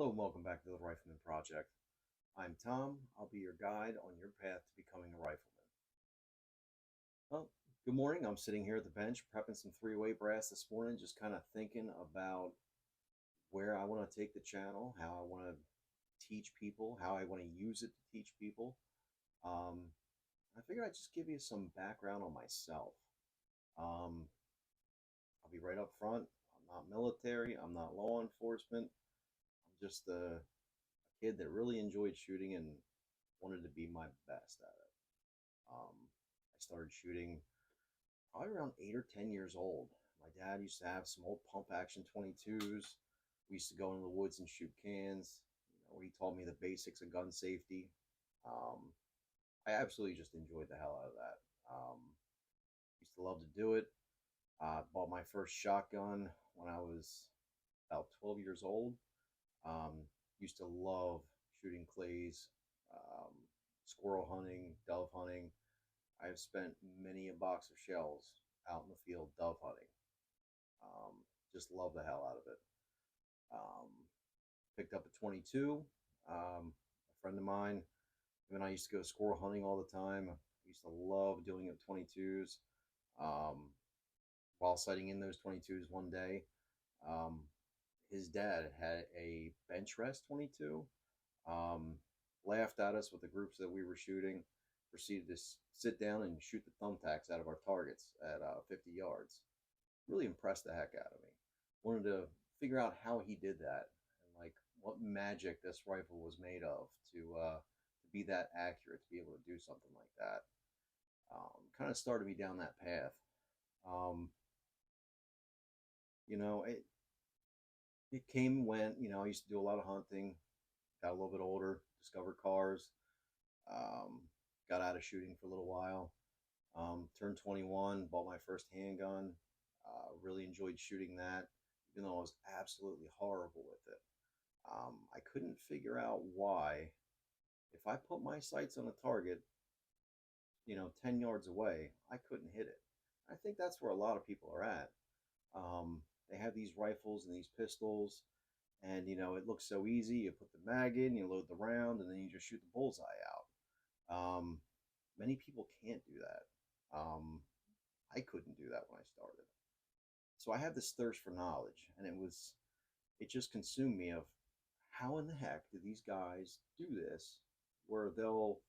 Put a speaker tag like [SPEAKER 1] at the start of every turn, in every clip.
[SPEAKER 1] Hello and welcome back to the Rifleman Project. I'm Tom. I'll be your guide on your path to becoming a rifleman. Well, good morning. I'm sitting here at the bench prepping some three-way brass this morning, just kind of thinking about where I want to take the channel, how I want to teach people, how I want to use it to teach people. Um, I figured I'd just give you some background on myself. Um, I'll be right up front. I'm not military. I'm not law enforcement. I'm just a kid that really enjoyed shooting and wanted to be my best at it. I started shooting probably around 8 or 10 years old. My dad used to have some old pump action 22s. We used to go into the woods and shoot cans. He taught me the basics of gun safety. Um, I absolutely just enjoyed the hell out of that. Used to love to do it. Bought my first shotgun when I was about 12 years old. Used to love shooting clays, um, squirrel hunting, dove hunting. I have spent many a box of shells out in the field dove hunting. Um, just love the hell out of it. Um, Picked up a 22. A friend of mine, him and I used to go squirrel hunting all the time. I used to love doing it with 22s. Um, while sighting in those 22s one day, um, his dad had a bench rest 22. Um, Laughed at us with the groups that we were shooting, proceeded to sit down and shoot the thumbtacks out of our targets at 50 yards. Really impressed the heck out of me. Wanted to figure out how he did that and like what magic this rifle was made of to be that accurate, to be able to do something like that. Kind of started me down that path. Um, you know, it came and went. I used to do a lot of hunting, got a little bit older, discovered cars, um, got out of shooting for a little while, turned 21, bought my first handgun, really enjoyed shooting that, even though I was absolutely horrible with it. I couldn't figure out why, if I put my sights on a target, 10 yards away, I couldn't hit it. I think that's where a lot of people are at. They have these rifles and these pistols, and it looks so easy. You put the mag in, you load the round, and then you just shoot the bullseye out. Many people can't do that. I couldn't do that when I started. So I had this thirst for knowledge, and it just consumed me of how in the heck do these guys do this, where they'll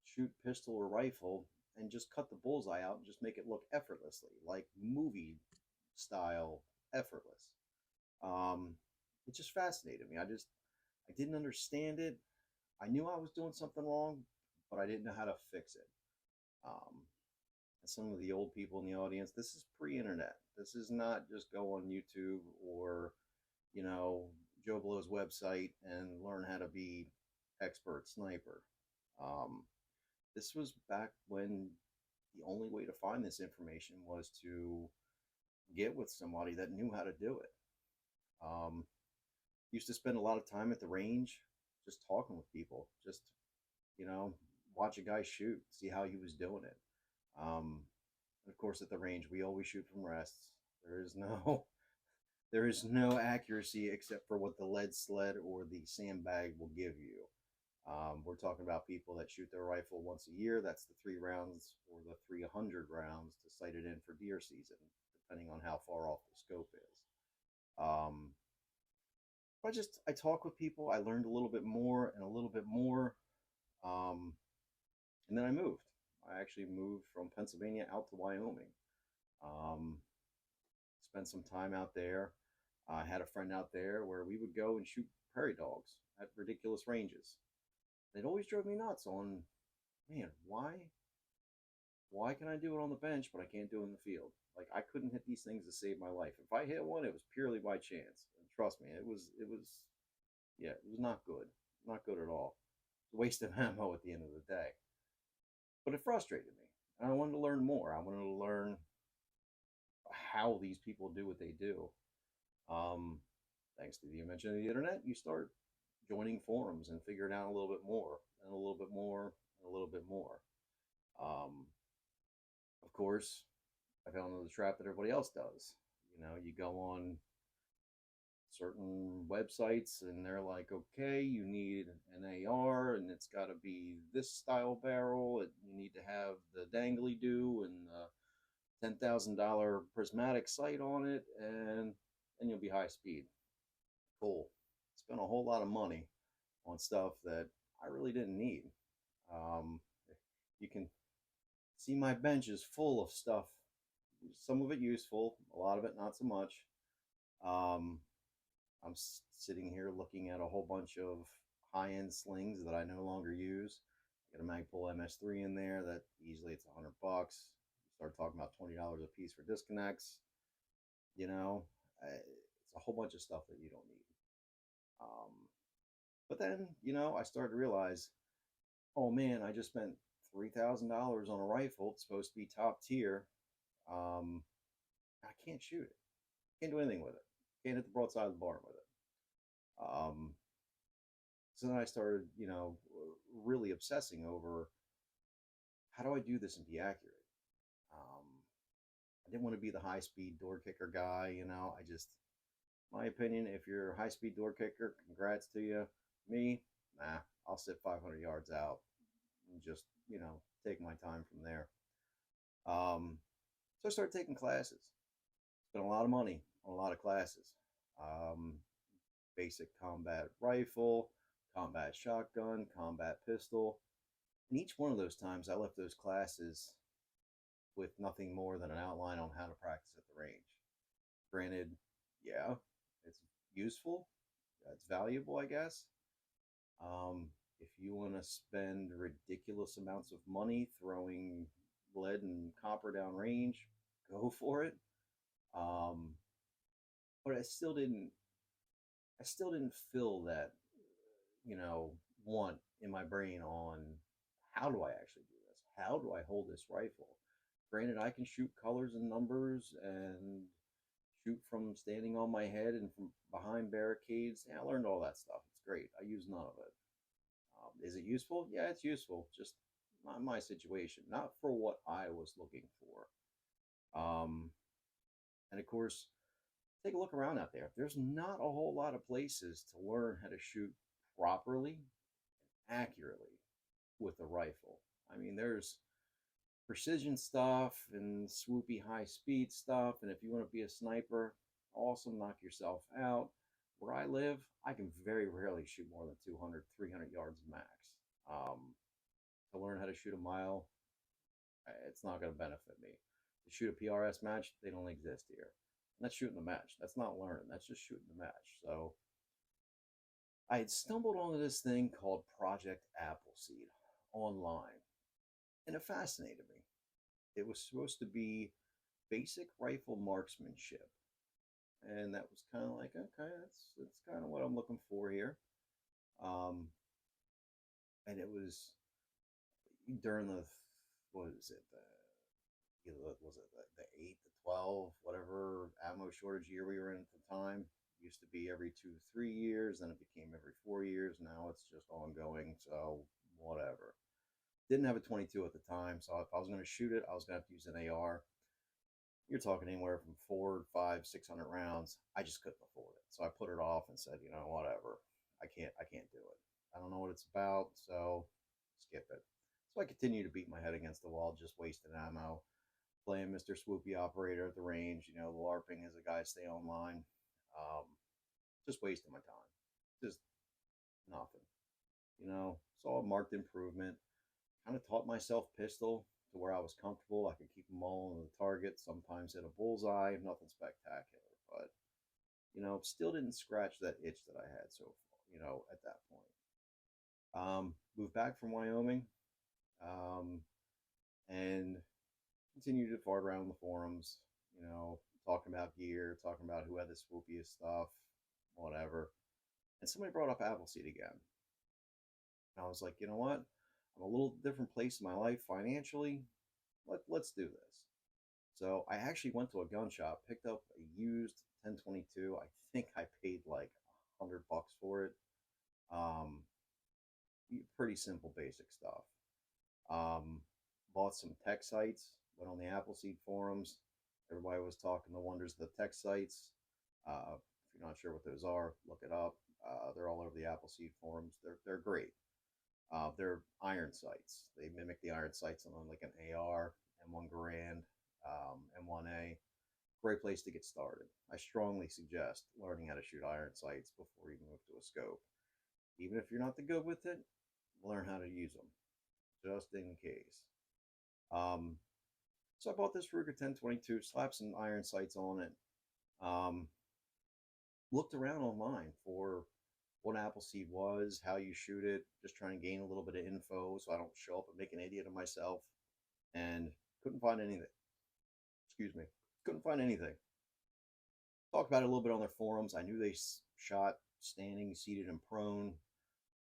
[SPEAKER 1] shoot pistol or rifle and just cut the bullseye out and just make it look effortlessly, like movie style effortless. Um, it just fascinated me. I didn't understand it. I knew I was doing something wrong, but I didn't know how to fix it. Um, and some of the old people in the audience, this is pre-internet. This is not just go on YouTube or you know Joe Blow's website and learn how to be expert sniper. Um, this was back when the only way to find this information was to get with somebody that knew how to do it. Um, Used to spend a lot of time at the range just talking with people, just, you know, watch a guy shoot, see how he was doing it. Um, and of course, at the range, we always shoot from rests. There is no there is no accuracy except for what the lead sled or the sandbag will give you. We're talking about people that shoot their rifle once a year. That's the 3 rounds or the 300 rounds to sight it in for deer season, depending on how far off the scope is. Um, I talk with people. I learned a little bit more and a little bit more, um, and then I moved. I actually moved from Pennsylvania out to Wyoming. Um, Spent some time out there. I had a friend out there where we would go and shoot prairie dogs at ridiculous ranges. It always drove me nuts on, man, why can I do it on the bench but I can't do it in the field? Like I couldn't hit these things to save my life. If I hit one, it was purely by chance. And trust me, it was yeah, it was not good. Not good at all. It's a waste of ammo at the end of the day. But it frustrated me. And I wanted to learn more. I wanted to learn how these people do what they do. Um, Thanks to the invention of the internet, you start joining forums and figuring out a little bit more and a little bit more and a little bit more. Um, of course, I fell into the trap that everybody else does. You go on certain websites, and they're like, okay, you need an AR, and it's got to be this style barrel, and you need to have the dangly do and the $10,000 prismatic sight on it, and then you'll be high speed. Cool. Spent a whole lot of money on stuff that I really didn't need. Um, you can see my bench is full of stuff, some of it useful, a lot of it not so much. Um, I'm sitting here looking at a whole bunch of high end slings that I no longer use. I got a Magpul MS3 in there that easily it's $100. You start talking about $20 a piece for disconnects. You know, it's a whole bunch of stuff that you don't need. Um, but then, I started to realize, oh man, I just spent $3,000 on a rifle. It's supposed to be top tier. Um, I can't shoot it. Can't do anything with it. Can't hit the broadside of the barn with it. Um, so then I started, really obsessing over how do I do this and be accurate. Um, I didn't want to be the high speed door kicker guy. I just, my opinion, if you're a high speed door kicker, congrats to you. Me, nah, I'll sit 500 yards out and just, take my time from there. So I started taking classes. Spent a lot of money on a lot of classes. Um, Basic combat rifle, combat shotgun, combat pistol. And each one of those times I left those classes with nothing more than an outline on how to practice at the range. Granted, yeah, it's useful, it's valuable, I guess. Um, if you want to spend ridiculous amounts of money throwing lead and copper down range, go for it. Um, but I still didn't feel that, you know, want in my brain on how do I actually do this? How do I hold this rifle? Granted, I can shoot colors and numbers and shoot from standing on my head and from behind barricades. Yeah, I learned all that stuff. It's great. I use none of it. Is it useful? Yeah, it's useful. Just not my situation, not for what I was looking for. And of course, take a look around out there. There's not a whole lot of places to learn how to shoot properly, accurately with a rifle. I mean, there's precision stuff and swoopy high speed stuff. And if you want to be a sniper, awesome, knock yourself out. Where I live, I can very rarely shoot more than 200, 300 yards max. Um, to learn how to shoot a mile, it's not going to benefit me. To shoot a PRS match, they don't exist here. And that's shooting the match. That's not learning. That's just shooting the match. So I had stumbled onto this thing called Project Appleseed online, and it fascinated me. It was supposed to be basic rifle marksmanship, and that was kind of like, okay, that's kind of what I'm looking for here. Um, and it was during the, what is it, was it the 8 to 12, whatever ammo shortage year we were in at the time. It used to be every 2 3 years, then it became every 4 years. Now it's just ongoing. So whatever. Didn't have a 22 at the time, so if I was going to shoot it, I was going to have to use an AR. You're talking anywhere from 4, 5, 600 rounds. I just couldn't afford it, so I put it off and said, whatever. I can't do it. I don't know what it's about, so skip it. So I continue to beat my head against the wall, just wasting ammo, playing Mr. Swoopy operator at the range. LARPing as a guy stay online. Um, just wasting my time. Just nothing. Saw a marked improvement. Kind of taught myself pistol to where I was comfortable. I could keep them all on the target, sometimes hit a bullseye, nothing spectacular. But, still didn't scratch that itch that I had so far, at that point. Moved back from Wyoming, um, and continued to fart around the forums, talking about gear, talking about who had the swoopiest stuff, whatever. And somebody brought up Appleseed again. And I was like, you know what? I'm a little different place in my life financially. Let's do this. So I actually went to a gun shop, picked up a used 1022. I think I paid like $100 for it. Um, Pretty simple, basic stuff. Um, Bought some tech sites, went on the Appleseed forums. Everybody was talking the wonders of the tech sites. If you're not sure what those are, look it up. They're all over the Appleseed forums. They're great. They're iron sights. They mimic the iron sights on like an AR, M1 Garand, M1A. Great place to get started. I strongly suggest learning how to shoot iron sights before you move to a scope. Even if you're not the good with it, learn how to use them just in case. Um, so I bought this Ruger 1022, slapped some iron sights on it. Um, Looked around online for what Appleseed was, how you shoot it, just trying to gain a little bit of info so I don't show up and make an idiot of myself. And couldn't find anything. Excuse me. Couldn't find anything. Talked about it a little bit on their forums. I knew they shot standing, seated, and prone,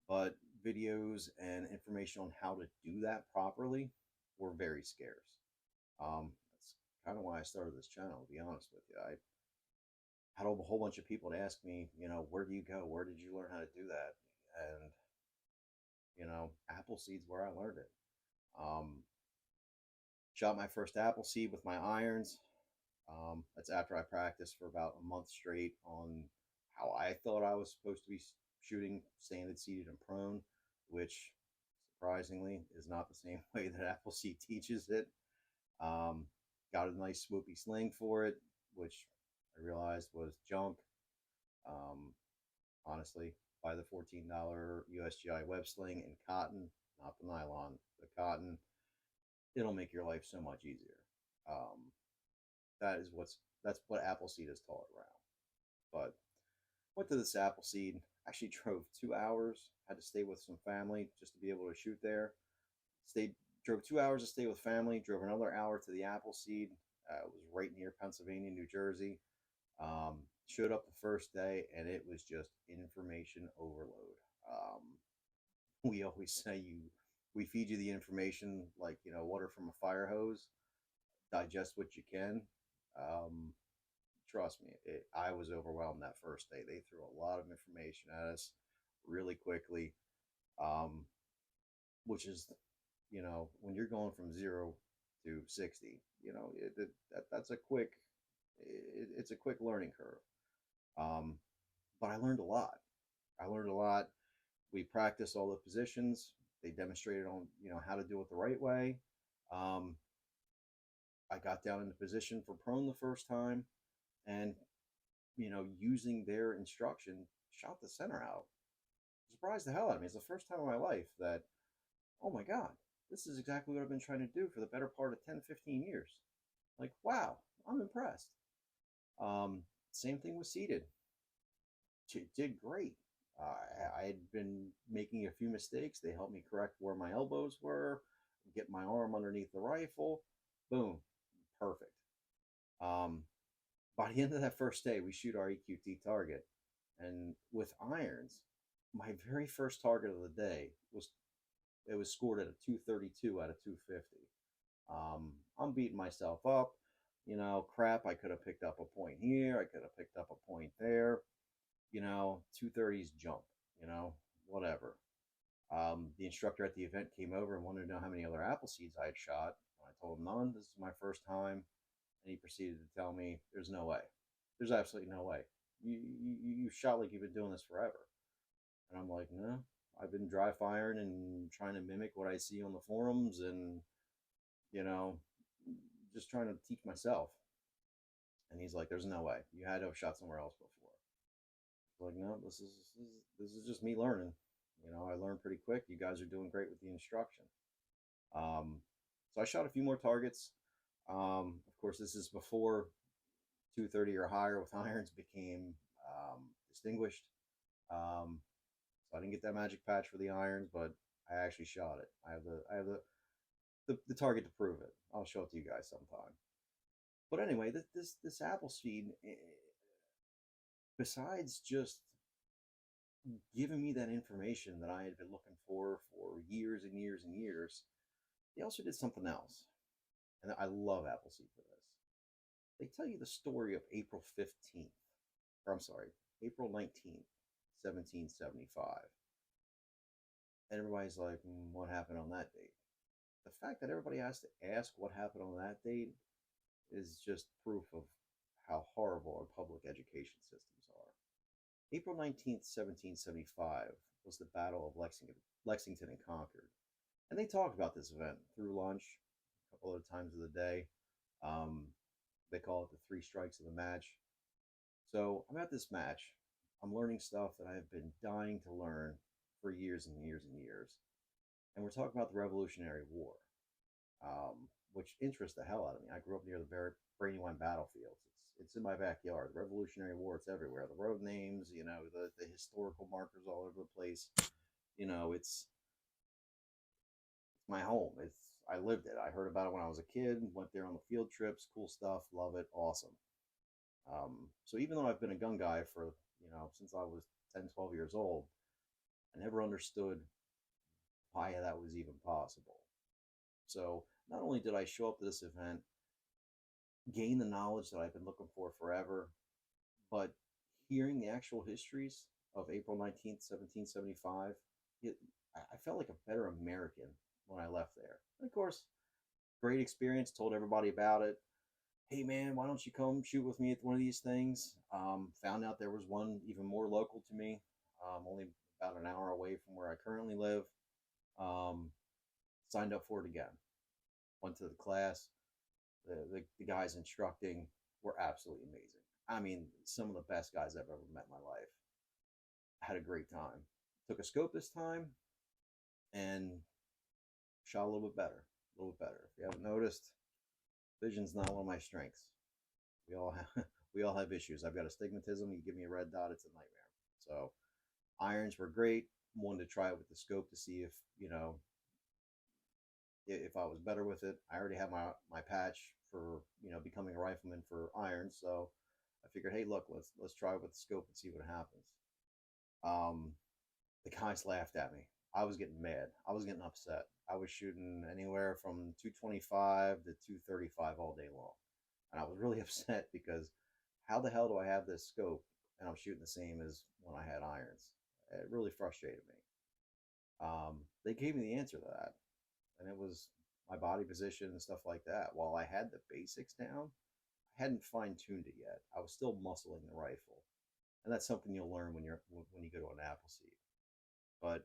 [SPEAKER 1] but videos and information on how to do that properly were very scarce. That's kind of why I started this channel, to be honest with you. I had a whole bunch of people to ask me, where do you go? Where did you learn how to do that? And, Appleseed's where I learned it. Um, Shot my first Appleseed with my irons. That's after I practiced for about a month straight on how I thought I was supposed to be shooting standard, seated, and prone, which surprisingly is not the same way that Appleseed teaches it. Got a nice swoopy sling for it, which I realized was junk. Um, Honestly, buy the $14 USGI web sling in cotton, not the nylon. The cotton, it'll make your life so much easier. Um, that's what Appleseed is taught around. But went to this Appleseed. Actually drove 2 hours. Had to stay with some family just to be able to shoot there. Stayed Drove 2 hours to stay with family. Drove another hour to the Appleseed. It was right near Pennsylvania, New Jersey. Showed up the first day, and it was just information overload. We always say we feed you the information like water from a fire hose. Digest what you can. Um, Trust me, I was overwhelmed that first day. They threw a lot of information at us really quickly, um, which is, when you're going from 0 to 60, that's a it's a quick learning curve. But I learned a lot. I learned a lot. We practiced all the positions. They demonstrated on, how to do it the right way. Um, I got down into position for prone the first time, and using their instruction, shot the center out. Surprised the hell out of me. It's the first time in my life that, oh my God, this is exactly what I've been trying to do for the better part of 10, 15 years. Like, wow, I'm impressed. Same thing with seated. Did great. I had been making a few mistakes. They helped me correct where my elbows were, get my arm underneath the rifle. Boom, perfect. Um, by the end of that first day, we shoot our EQT target. And with irons, my very first target of the day was scored at a 232 out of 250. I'm beating myself up. Crap, I could have picked up a point here. I could have picked up a point there. 230s jump, whatever. The instructor at the event came over and wanted to know how many other Appleseeds I had shot. I told him none. This is my first time. And he proceeded to tell me, there's no way. There's absolutely no way. You shot like you've been doing this forever. And I'm like, no, I've been dry firing and trying to mimic what I see on the forums and, just trying to teach myself. And he's like, there's no way. You had to have shot somewhere else before. Like, no, this is just me learning. I learned pretty quick. You guys are doing great with the instruction. So I shot a few more targets. Of course, this is before 230 or higher with irons became distinguished. So I didn't get that magic patch for the irons, but I actually shot it. I have the target to prove it. I'll show it to you guys sometime. But anyway, this Appleseed, besides just giving me that information that I had been looking for years and years and years, they also did something else. And I love Appleseed for this. They tell you the story of April 15th, or I'm sorry, April 19th, 1775. And everybody's like, what happened on that date? The fact that everybody has to ask what happened on that date is just proof of how horrible our public education systems are. April 19th, 1775 was the Battle of Lexington and Concord. And they talked about this event through lunch a couple of times of the day. Um, they call it the three strikes of the match. So I'm at this match. I'm learning stuff that I have been dying to learn for years and years and years. And we're talking about the Revolutionary War, which interests the hell out of me. I grew up near the Brandywine battlefields. It's in my backyard. The Revolutionary War, it's everywhere. The road names, the historical markers all over the place. It's my home. I lived it. I heard about it when I was a kid. Went there on the field trips. Cool stuff. Love it. Awesome. So even though I've been a gun guy for since I was 10, 12 years old, I never understood why that was even possible. So not only did I show up to this event, gain the knowledge that I've been looking for forever, but hearing the actual histories of April 19th, 1775, I felt like a better American when I left there. And of course, great experience, told everybody about it. Hey man, why don't you come shoot with me at one of these things? Found out there was one even more local to me, only about an hour away from where I currently live. Um, Signed up for it again. Went to the class. The guys instructing were absolutely amazing. I mean, some of the best guys I've ever met in my life. Had a great time. Took a scope this time and shot a little bit better. A little bit better. If you haven't noticed, vision's not one of my strengths. We all have we all have issues. I've got astigmatism. You give me a red dot, it's a nightmare. So irons were great. Wanted to try it with the scope to see if I was better with it. I already have my patch for becoming a rifleman for irons, so I figured, hey, look, let's try it with the scope and see what happens. Um, the guys laughed at me. I was getting mad. I was getting upset. I was shooting anywhere from 225 to 235 all day long, and I was really upset because how the hell do I have this scope and I'm shooting the same as when I had irons? It really frustrated me. They gave me the answer to that, and it was my body position and stuff like that. While I had the basics down, I hadn't fine tuned it yet. I was still muscling the rifle, and that's something you'll learn when you go to an Appleseed. But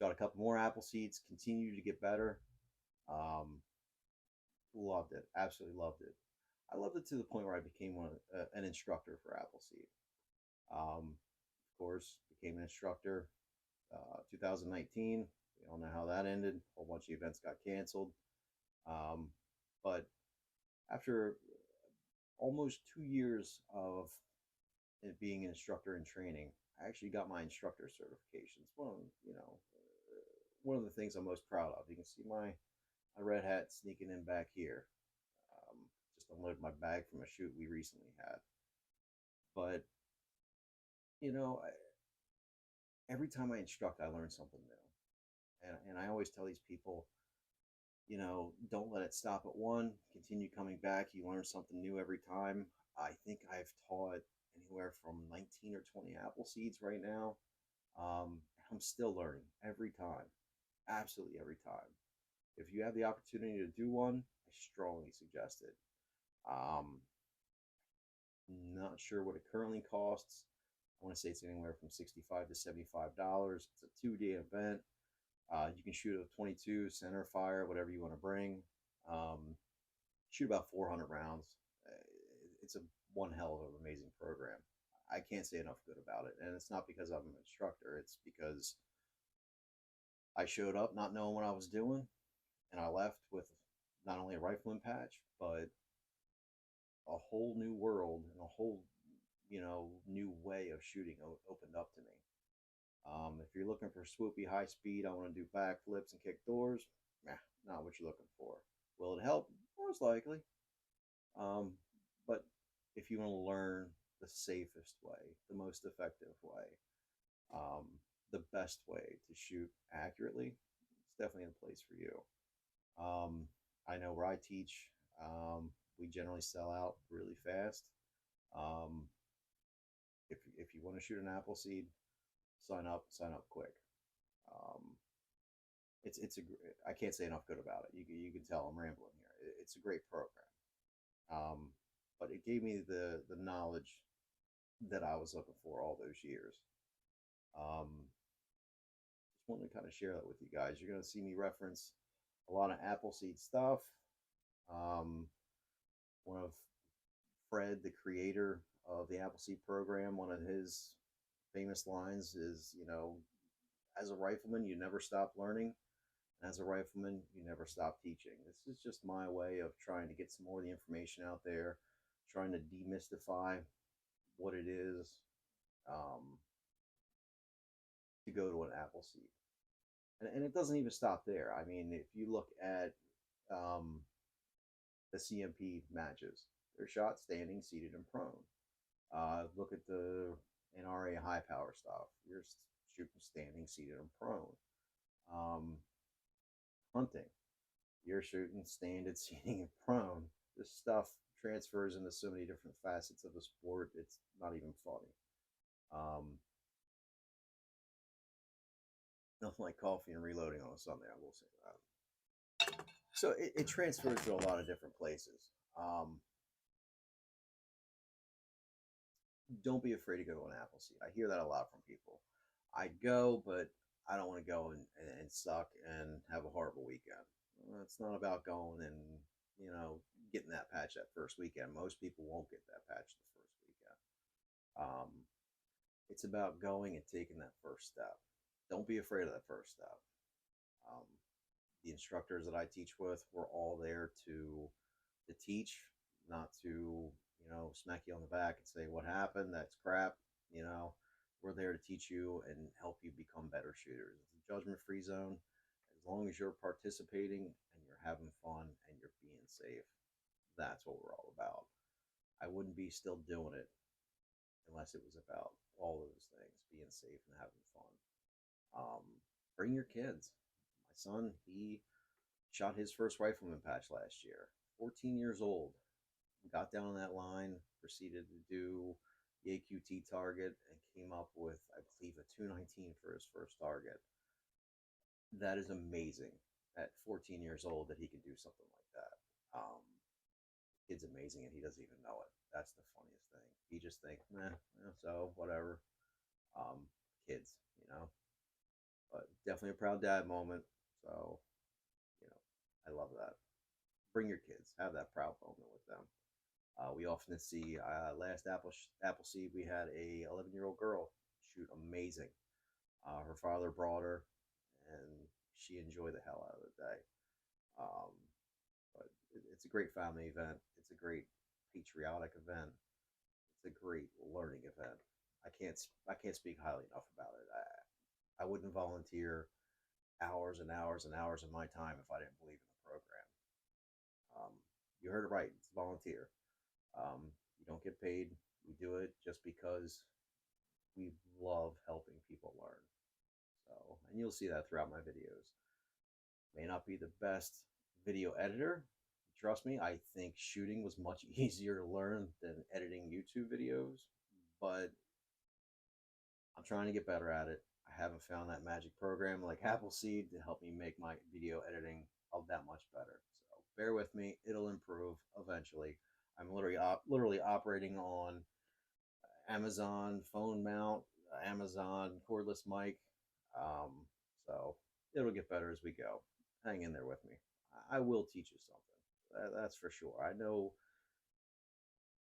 [SPEAKER 1] got a couple more Appleseeds, continued to get better. Um, Loved it, absolutely loved it. I loved it to the point where I became an instructor for Appleseed. Of course, became an instructor 2019. We all know how that ended. A whole bunch of events got canceled. Um, but after almost 2 years of it being an instructor in training, I actually got my instructor certification. It's one of the things I'm most proud of. You can see my red hat sneaking in back here. Um, just unloaded my bag from a shoot we recently had. But you know, every time I instruct, I learn something new. And I always tell these people, don't let it stop at one. Continue coming back. You learn something new every time. I think I've taught anywhere from 19 or 20 Appleseeds right now. I'm still learning every time, absolutely every time. If you have the opportunity to do one, I strongly suggest it. Um, Not sure what it currently costs. I want to say it's anywhere from $65 to $75. It's a 2-day event. You can shoot a 22 center fire, whatever you want to bring. Shoot about 400 rounds. It's a one hell of an amazing program. I can't say enough good about it. And it's not because I'm an instructor. It's because I showed up not knowing what I was doing, and I left with not only a rifleman patch, but a whole new world and a whole, new way of shooting opened up to me. If you're looking for swoopy high speed, I want to do backflips and kick doors. Not what you're looking for. Will it help? Most likely. Um, but if you want to learn the safest way, the most effective way, um, the best way to shoot accurately, it's definitely a place for you. Um, I know where I teach, we generally sell out really fast. Um, if you want to shoot an Appleseed, sign up quick. Um, it's a I can't say enough good about it. You can tell I'm rambling here. It's a great program. Um, but it gave me the knowledge that I was looking for all those years. Just wanted to kind of share that with you guys. You're going to see me reference a lot of Appleseed stuff. Um, one of Fred, the creator of the Appleseed program, one of his famous lines is, as a rifleman, you never stop learning. As a rifleman, you never stop teaching. This is just my way of trying to get some more of the information out there, trying to demystify what it is um, to go to an Appleseed. And it doesn't even stop there. I mean, if you look at um, the CMP matches, they're shot standing, seated, and prone. Look at the NRA high power stuff. You're shooting standing, seated, and prone. Hunting, you're shooting standing, seating, and prone. This stuff transfers into so many different facets of the sport. It's not even funny. Um, Nothing like coffee and reloading on a Sunday. I will say that. So it transfers to a lot of different places. Don't be afraid to go to an Appleseed. I hear that a lot from people. I go, but I don't want to go and suck and have a horrible weekend. It's not about going and getting that patch that first weekend. Most people won't get that patch the first weekend. Um, it's about going and taking that first step. Don't be afraid of that first step. Um, the instructors that I teach with, we're all there to teach, not to smack you on the back and say what happened. That's crap. We're there to teach you and help you become better shooters. It's a judgment-free zone. As long as you're participating and you're having fun and you're being safe, that's what we're all about. I wouldn't be still doing it unless it was about all those things, being safe and having fun. Um, Bring your kids. My son, he shot his first rifleman patch last year. 14 years old. Got down on that line, proceeded to do the AQT target, and came up with, I believe, a 219 for his first target. That is amazing at 14 years old that he can do something like that. Kid's amazing, and he doesn't even know it. That's the funniest thing. He just thinks, so whatever. Kids, but definitely a proud dad moment. So, I love that. Bring your kids, have that proud moment with them. We often see last Appleseed, we had a 11-year-old girl shoot amazing. Her father brought her, and she enjoyed the hell out of the day. Um, but it's a great family event. It's a great patriotic event. It's a great learning event. I can't speak highly enough about it. I wouldn't volunteer hours and hours and hours of my time if I didn't believe in the program. You heard it right. It's volunteer. You don't get paid. We do it just because we love helping people learn. So, and you'll see that throughout my videos. May not be the best video editor. Trust me, I think shooting was much easier to learn than editing YouTube videos, but I'm trying to get better at it. I haven't found that magic program like Appleseed to help me make my video editing that much better. So bear with me; it'll improve eventually. I'm literally operating on Amazon phone mount, Amazon cordless mic. Um, so it'll get better as we go. Hang in there with me. I will teach you something. That's for sure. I know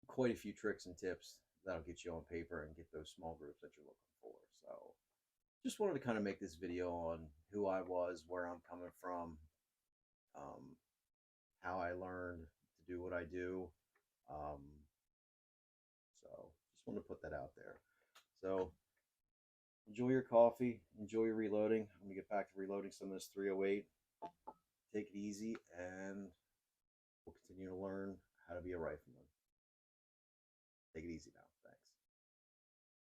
[SPEAKER 1] quite a few tricks and tips that'll get you on paper and get those small groups that you're looking for. So just wanted to kind of make this video on who I was, where I'm coming from, um, how I learned to do what I do. Um, so just want to put that out there. So enjoy your coffee, enjoy your reloading. I'm gonna get back to reloading some of this 308. Take it easy, and we'll continue to learn how to be a rifleman. Take it easy now.